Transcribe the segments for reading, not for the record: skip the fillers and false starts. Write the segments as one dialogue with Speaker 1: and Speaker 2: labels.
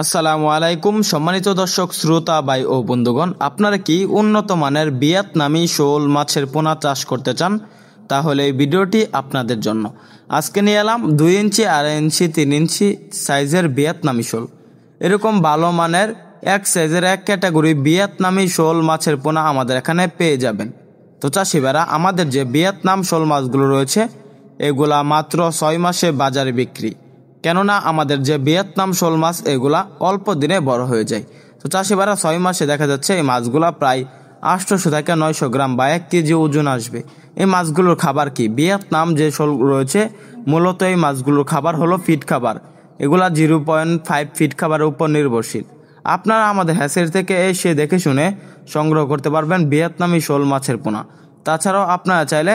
Speaker 1: আসসালামু আলাইকুম সম্মানিত দর্শক শ্রোতা ভাই ও বন্ধুগণ, আপনারা কি উন্নত মানের ভিয়েতনামি শোল মাছের পোনা চাষ করতে চান? তাহলে এই ভিডিওটি আপনাদের জন্য। আজকে নিয়ে এলাম 2 ইঞ্চি, 2.5 ইঞ্চি, 3 ইঞ্চি সাইজের ভিয়েতনামি শোল। এরকম ভালো মানের এক সাইজের এক ক্যাটাগরি ভিয়েতনামি শোল মাছের পোনা আমাদের এখানে পেয়ে যাবেন। তো চাষি ভাইরা, আমাদের যে ভিয়েতনাম শোল মাছগুলো রয়েছে এগুলা মাত্র 6 মাসে বাজারে বিক্রি, কেননা আমাদের যে ভিয়েতনাম শোল মাছ এগুলা অল্প দিনে বড় হয়ে যায়। তো চাষি ভাইরা, 6 মাসে দেখা যাচ্ছে এই মাছগুলা প্রায় 800 থেকে 900 গ্রাম বা 1 কেজি ওজন আসবে। এই মাছগুলোর খাবার কি? ভিয়েতনাম যে শোল রয়েছে মূলত এই মাছগুলোর খাবার হলো ফিড খাবার। এগুলা 0.5 ফিড খাবারের উপর নির্ভরশীল। আপনারা আমাদের হ্যাচারি থেকে এসে দেখে শুনে সংগ্রহ করতে পারবেন ভিয়েতনামি শোল মাছের পোনা। তাছাড়াও আপনারা চাইলে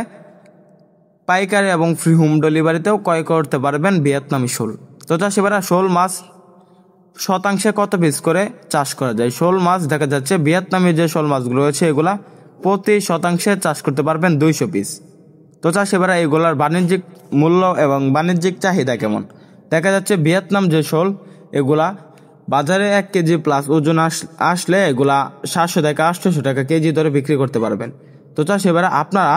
Speaker 1: পাইকারি এবং ফ্রি হোম ডেলিভারিতেও ক্রয় করতে পারবেন ভিয়েতনামি শোল। তো চাষিভাইরা, শোল মাছ শতাংশে কত পিস করে চাষ করা যায়? শোল মাছ দেখা যাচ্ছে ভিয়েতনামি যে শোল মাছগুলো রয়েছে এগুলা প্রতি শতাংশে চাষ করতে পারবেন 200 পিস। তো চাষিভাইরা, এগুলার বাণিজ্যিক মূল্য এবং বাণিজ্যিক চাহিদা কেমন? দেখা যাচ্ছে ভিয়েতনাম যে শোল এগুলা বাজারে 1 কেজি প্লাস ওজন আসলে এগুলা 700 থেকে 800 টাকা কেজি ধরে বিক্রি করতে পারবেন। তো চাষিভাইরা, আপনারা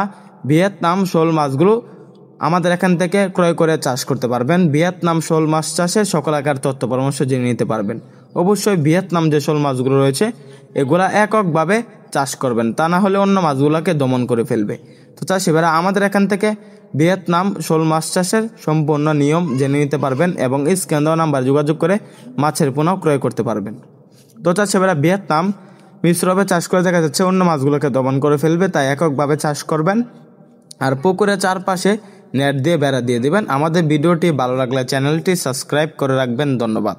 Speaker 1: ভিয়েতনাম শোল মাছগুলো আমাদের এখান থেকে ক্রয় করে চাষ করতে পারবেন। ভিয়েতনাম শোল মাছ চাষে সকল আকার তথ্য পরামর্শ জেনে নিতে পারবেন। অবশ্যই ভিয়েতনাম যে শোল মাছগুলো রয়েছে এগুলা এককভাবে চাষ করবেন, তা না হলে অন্য মাছগুলোকে দমন করে ফেলবে। তো চাষিভাইরা, আমাদের এখান থেকে ভিয়েতনাম শোল মাছ চাষের সম্পূর্ণ নিয়ম জেনে নিতে পারবেন এবং স্ক্যান দেওয়া নাম্বার যোগাযোগ করে মাছের পোনা ক্রয় করতে পারবেন। তো চাষিভাইরা, ভিয়েতনাম মিশ্রভাবে চাষ করে দেখা যাচ্ছে অন্য মাছগুলোকে দমন করে ফেলবে, তাই এককভাবে চাষ করবেন। আর পুকুরের চারপাশে নেট দিয়ে বেড়া দিয়ে দিবেন। আমাদের ভিডিওটি ভালো লাগলে চ্যানেলটি সাবস্ক্রাইব করে রাখবেন। ধন্যবাদ।